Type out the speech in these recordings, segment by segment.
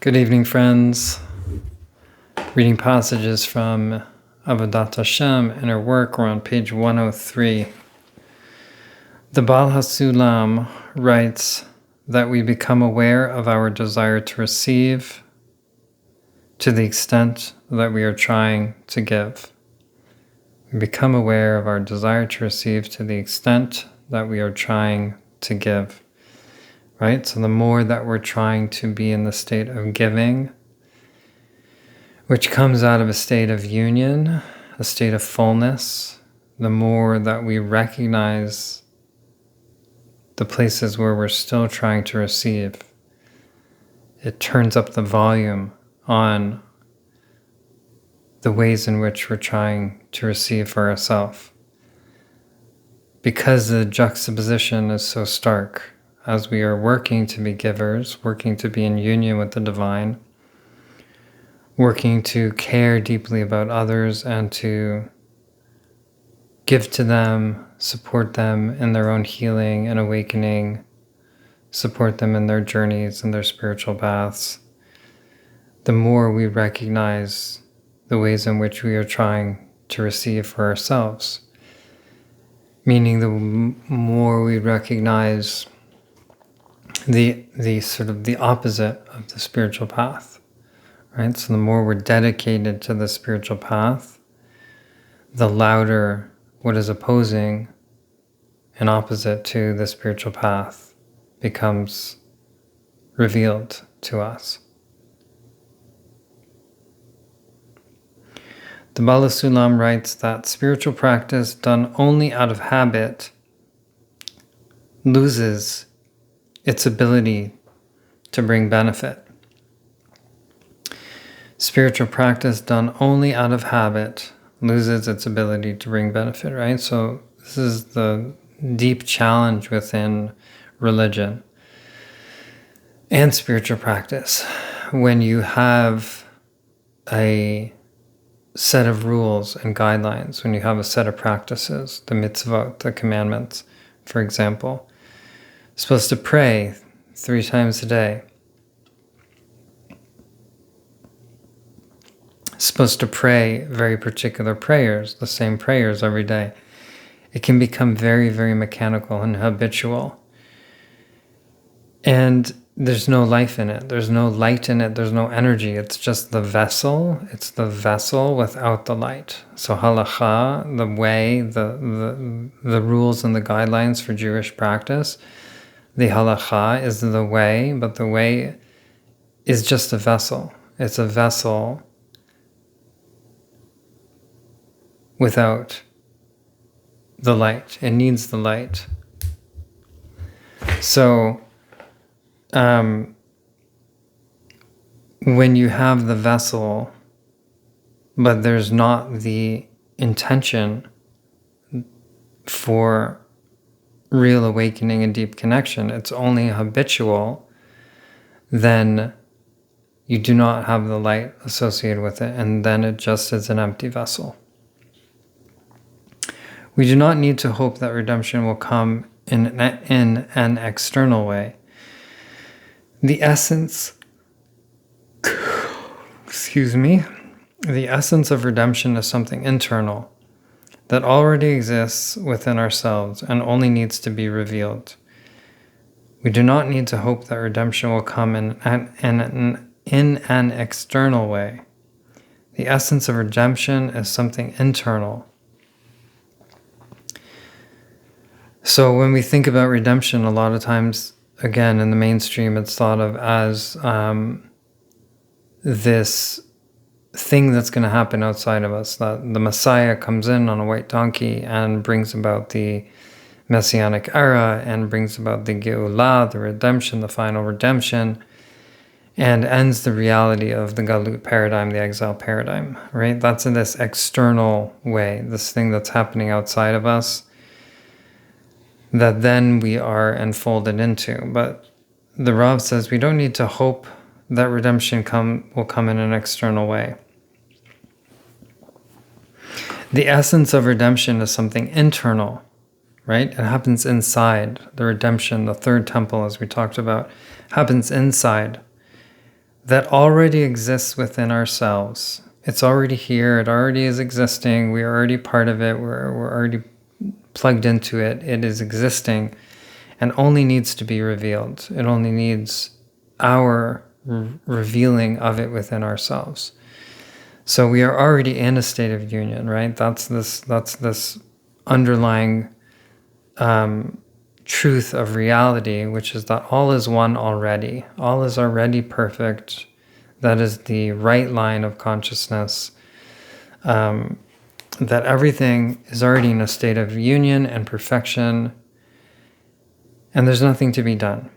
Good evening, friends. Reading passages from Avodat Hashem in her work. We're on page 103. The Baal HaSulam writes that we become aware of our desire to receive to the extent that we are trying to give. We become aware of our desire to receive to the extent that we are trying to give. Right? So the more that we're trying to be in the state of giving, which comes out of a state of union, a state of fullness, the more that we recognize the places where we're still trying to receive, it turns up the volume on the ways in which we're trying to receive for ourselves. Because the juxtaposition is so stark, as we are working to be givers, working to be in union with the divine, working to care deeply about others and to give to them, support them in their own healing and awakening, support them in their journeys and their spiritual paths, the more we recognize the ways in which we are trying to receive for ourselves. Meaning the more we recognize the sort of the opposite of the spiritual path, right? So the more we're dedicated to the spiritual path, the louder what is opposing and opposite to the spiritual path becomes revealed to us. The Baal HaSulam writes that spiritual practice done only out of habit loses its ability to bring benefit. Spiritual practice done only out of habit loses its ability to bring benefit, right? So this is the deep challenge within religion and spiritual practice. When you have a set of rules and guidelines, when you have a set of practices, the mitzvot, the commandments, for example, supposed to pray 3 times a day. Supposed to pray very particular prayers, the same prayers every day. It can become very, very mechanical and habitual. And there's no life in it. There's no light in it. There's no energy. It's just the vessel. It's the vessel without the light. So halakha, the way, the rules and the guidelines for Jewish practice, the halakha is the way, but the way is just a vessel. It's a vessel without the light. It needs the light. So, when you have the vessel, but there's not the intention for real awakening and deep connection, it's only habitual, then you do not have the light associated with it, and then it just is an empty vessel. We do not need to hope that redemption will come in an external way. The essence of redemption is something internal that already exists within ourselves and only needs to be revealed. We do not need to hope that redemption will come in an external way. The essence of redemption is something internal. So when we think about redemption, a lot of times, again, in the mainstream, it's thought of as this thing that's going to happen outside of us, that the Messiah comes in on a white donkey and brings about the Messianic era and brings about the Geulah, the redemption, the final redemption, and ends the reality of the Galut paradigm, the exile paradigm, right? That's in this external way, this thing that's happening outside of us, that then we are enfolded into. But the Rav says we don't need to hope that redemption will come in an external way. The essence of redemption is something internal, right? It happens inside. The redemption, the third temple, as we talked about, happens inside. that already exists within ourselves. It's already here. It already is existing. We are already part of it. We're already plugged into it. It is existing and only needs to be revealed. It only needs our revealing of it within ourselves. So we are already in a state of union, right? That's this underlying truth of reality, which is that all is one already. All is already perfect. That is the right line of consciousness. That everything is already in a state of union and perfection, and there's nothing to be done.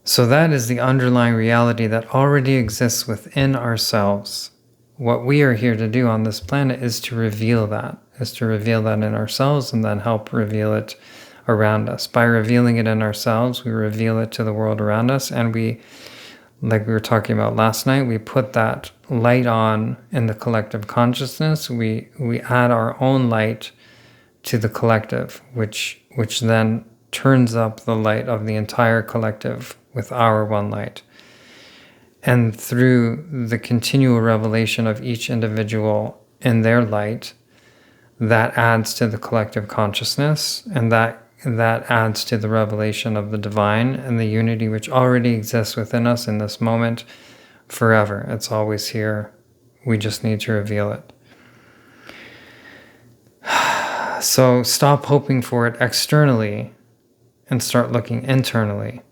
So that is the underlying reality that already exists within ourselves. What we are here to do on this planet is to reveal that, in ourselves and then help reveal it around us. By revealing it in ourselves, we reveal it to the world around us, and we, like we were talking about last night, we put that light on in the collective consciousness. We add our own light to the collective, which then turns up the light of the entire collective with our one light. And through the continual revelation of each individual in their light, that adds to the collective consciousness, and that adds to the revelation of the divine and the unity which already exists within us in this moment forever. It's always here. We just need to reveal it. So stop hoping for it externally and start looking internally,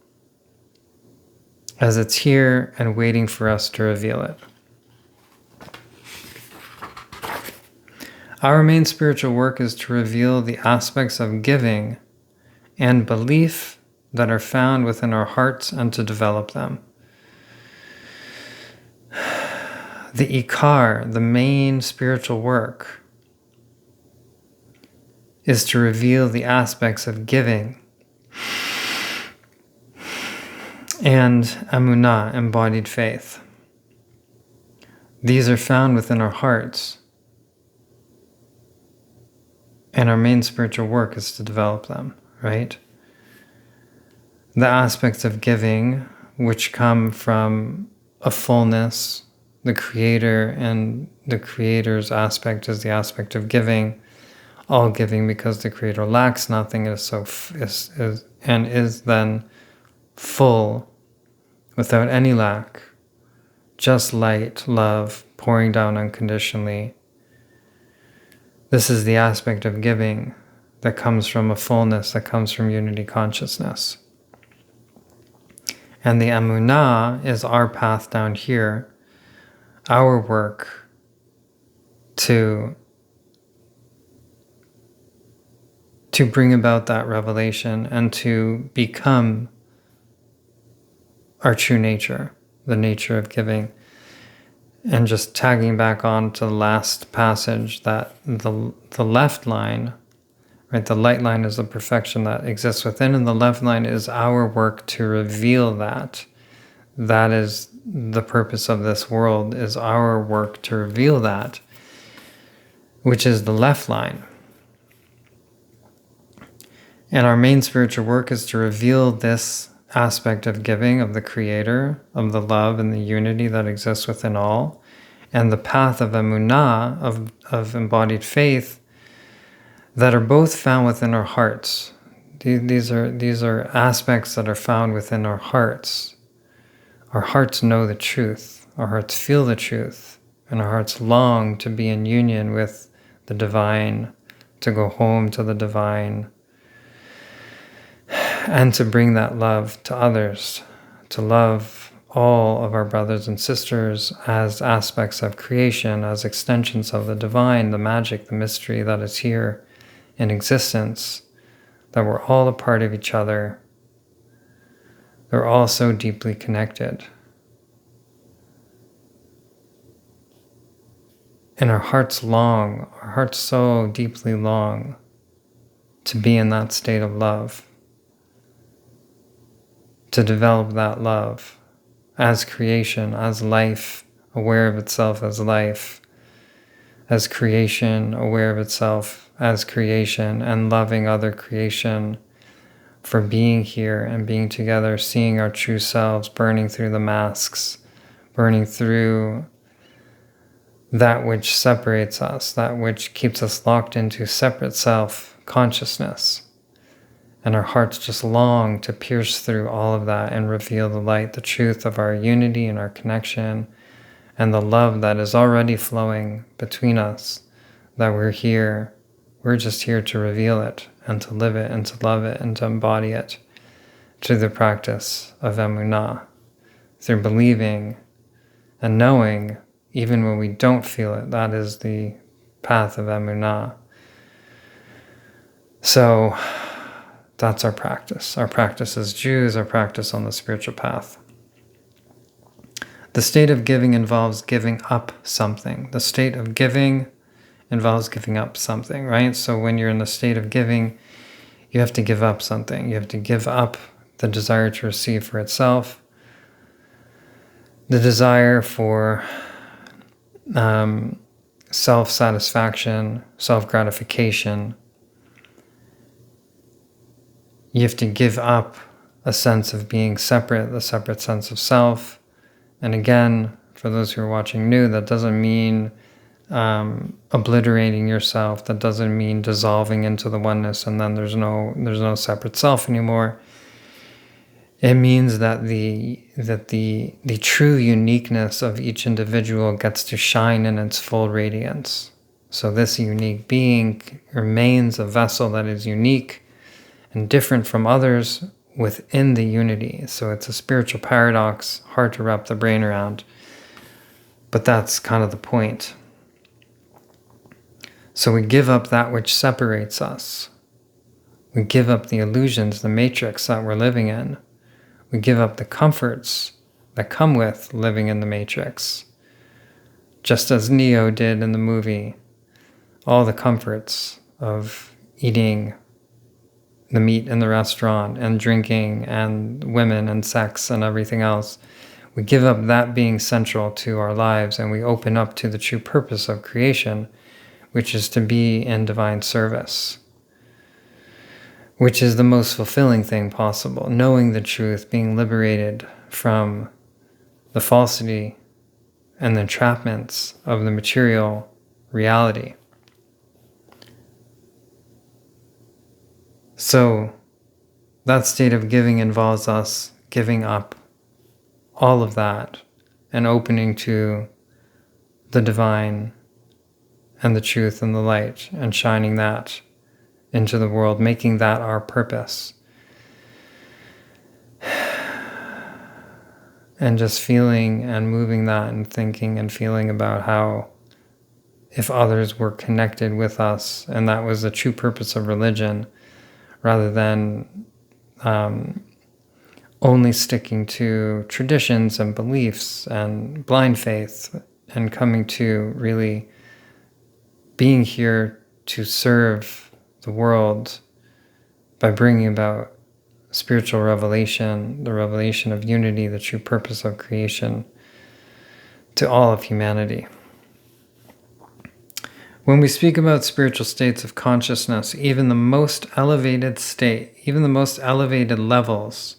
as it's here and waiting for us to reveal it. Our main spiritual work is to reveal the aspects of giving and belief that are found within our hearts and to develop them. The ikar, the main spiritual work, is to reveal the aspects of giving and emunah, embodied faith. These are found within our hearts, and our main spiritual work is to develop them, right? The aspects of giving, which come from a fullness, the creator, and the creator's aspect is the aspect of giving, all giving because the creator lacks nothing, is then full without any lack, just light, love, pouring down unconditionally. This is the aspect of giving that comes from a fullness, that comes from unity consciousness. And the emunah is our path down here, our work to bring about that revelation and to become our true nature, the nature of giving. And just tagging back on to the last passage, that the left line, right, the light line is the perfection that exists within, and the left line is our work to reveal that. That is the purpose of this world, is our work to reveal that, which is the left line. And our main spiritual work is to reveal this aspect of giving, of the creator, of the love and the unity that exists within all, and the path of emunah, of embodied faith, that are both found within our hearts. These are aspects that are found within our hearts. Our hearts know the truth. Our hearts feel the truth. And our hearts long to be in union with the divine, to go home to the divine, and to bring that love to others, to love all of our brothers and sisters as aspects of creation, as extensions of the divine, the magic, the mystery that is here in existence, that we're all a part of each other. They're all so deeply connected. And our hearts so deeply long to be in that state of love, to develop that love as creation, as life, aware of itself as life, as creation, aware of itself as creation, and loving other creation for being here and being together, seeing our true selves, burning through the masks, burning through that which separates us, that which keeps us locked into separate self-consciousness. And our hearts just long to pierce through all of that and reveal the light, the truth of our unity and our connection, and the love that is already flowing between us, that we're here. We're just here to reveal it and to live it and to love it and to embody it through the practice of Emunah, through believing and knowing, even when we don't feel it. That is the path of Emunah. So that's our practice. Our practice as Jews, our practice on the spiritual path. The state of giving involves giving up something. The state of giving involves giving up something, right? So when you're in the state of giving, you have to give up something. You have to give up the desire to receive for itself, the desire for self-satisfaction, self-gratification. You have to give up a sense of being separate, the separate sense of self. And again, for those who are watching new, that doesn't mean obliterating yourself. That doesn't mean dissolving into the oneness and then there's no separate self anymore. It means that the true uniqueness of each individual gets to shine in its full radiance. So this unique being remains a vessel that is unique and different from others within the unity. So it's a spiritual paradox, hard to wrap the brain around, but that's kind of the point. So we give up that which separates us. We give up the illusions, the matrix that we're living in. We give up the comforts that come with living in the matrix. Just as Neo did in the movie, all the comforts of eating the meat in the restaurant and drinking and women and sex and everything else. We give up that being central to our lives and we open up to the true purpose of creation, which is to be in divine service, which is the most fulfilling thing possible. Knowing the truth, being liberated from the falsity and the entrapments of the material reality. So that state of giving involves us giving up all of that and opening to the divine and the truth and the light and shining that into the world, making that our purpose. And just feeling and moving that and thinking and feeling about how if others were connected with us, and that was the true purpose of religion, rather than only sticking to traditions and beliefs and blind faith, and coming to really being here to serve the world by bringing about spiritual revelation, the revelation of unity, the true purpose of creation to all of humanity. When we speak about spiritual states of consciousness, even the most elevated state, even the most elevated levels,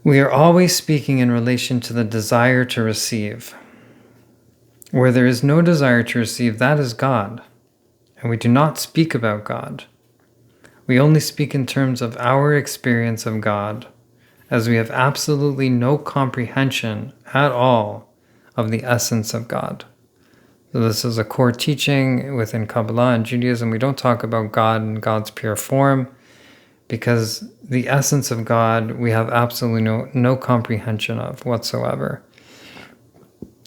we are always speaking in relation to the desire to receive. Where there is no desire to receive, that is God. And we do not speak about God. We only speak in terms of our experience of God, as we have absolutely no comprehension at all of the essence of God. So this is a core teaching within Kabbalah and Judaism. We don't talk about God in God's pure form, because the essence of God we have absolutely no comprehension of whatsoever.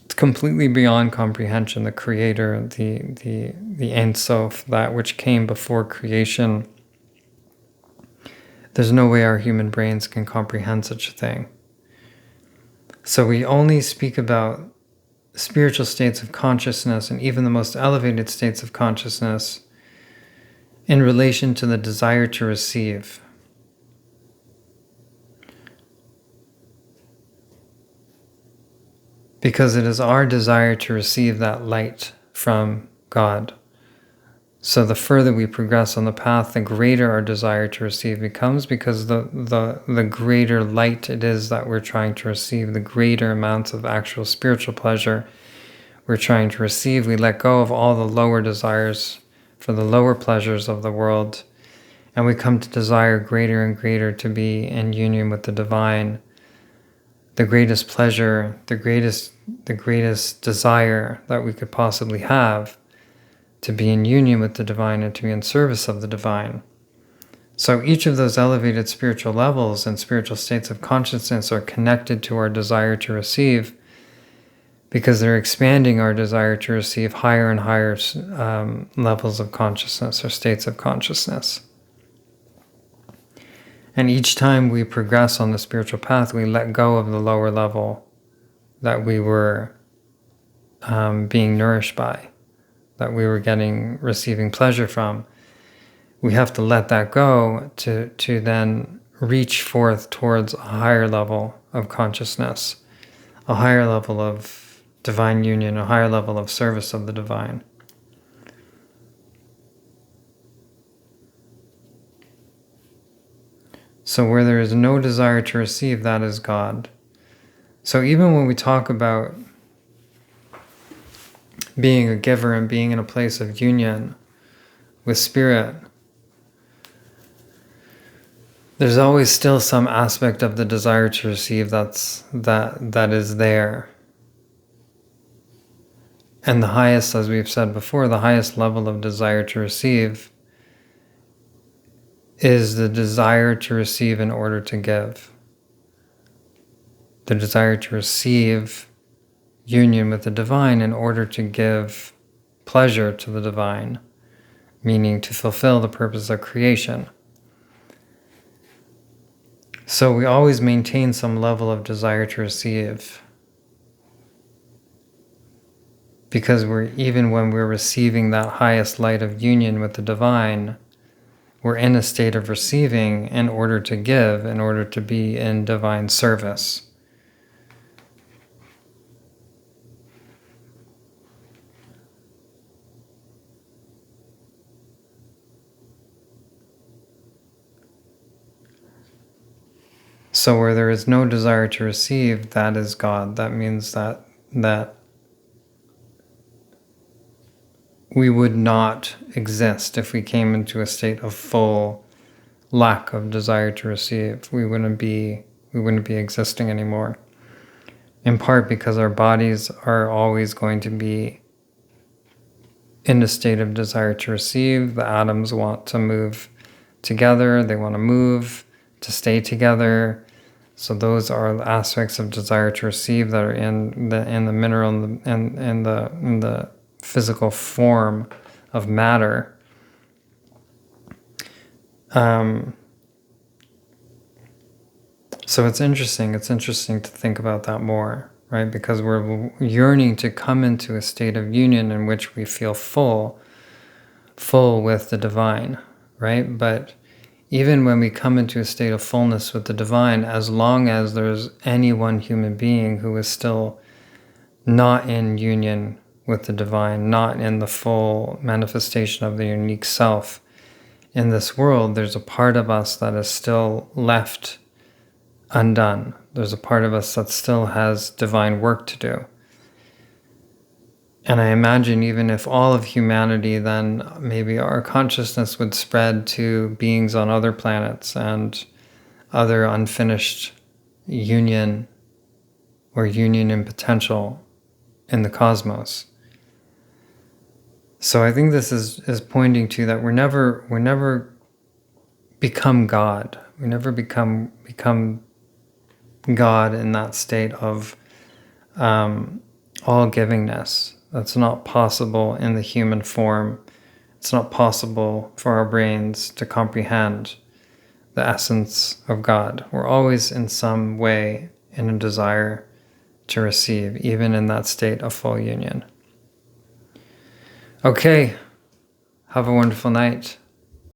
It's completely beyond comprehension. The Creator, the Ein Sof, that which came before creation. There's no way our human brains can comprehend such a thing. So we only speak about spiritual states of consciousness and even the most elevated states of consciousness in relation to the desire to receive. Because it is our desire to receive that light from God, So the further we progress on the path, the greater our desire to receive becomes, because the greater light it is that we're trying to receive, the greater amounts of actual spiritual pleasure we're trying to receive. We let go of all the lower desires for the lower pleasures of the world, and we come to desire greater and greater to be in union with the divine. The greatest pleasure, the greatest desire that we could possibly have, to be in union with the divine and to be in service of the divine. So each of those elevated spiritual levels and spiritual states of consciousness are connected to our desire to receive, because they're expanding our desire to receive higher and higher levels of consciousness or states of consciousness. And each time we progress on the spiritual path, we let go of the lower level that we were being nourished by, that we were receiving pleasure from. We have to let that go to then reach forth towards a higher level of consciousness, a higher level of divine union, a higher level of service of the divine. So where there is no desire to receive, that is God. So even when we talk about being a giver and being in a place of union with spirit, there's always still some aspect of the desire to receive that is there. And the highest, as we've said before, the highest level of desire to receive is the desire to receive in order to give. The desire to receive union with the divine in order to give pleasure to the divine, meaning to fulfill the purpose of creation. So we always maintain some level of desire to receive, because even when we're receiving that highest light of union with the divine, we're in a state of receiving in order to give, in order to be in divine service. So where there is no desire to receive, that is God. That means that we would not exist if we came into a state of full lack of desire to receive. We wouldn't be existing anymore. In part because our bodies are always going to be in a state of desire to receive. The atoms want to move together. They want to move to stay together. So those are aspects of desire to receive that are in the mineral and in the physical form of matter. So it's interesting to think about that more, right? Because we're yearning to come into a state of union in which we feel full with the divine, right? But even when we come into a state of fullness with the divine, as long as there's any one human being who is still not in union with the divine, not in the full manifestation of the unique self in this world, there's a part of us that is still left undone. There's a part of us that still has divine work to do. And I imagine even if all of humanity, then maybe our consciousness would spread to beings on other planets and other unfinished union or union in potential in the cosmos. So I think this is pointing to that we're never become God. We never become God in that state of all givingness. That's not possible in the human form. It's not possible for our brains to comprehend the essence of God. We're always in some way in a desire to receive, even in that state of full union. Okay, have a wonderful night.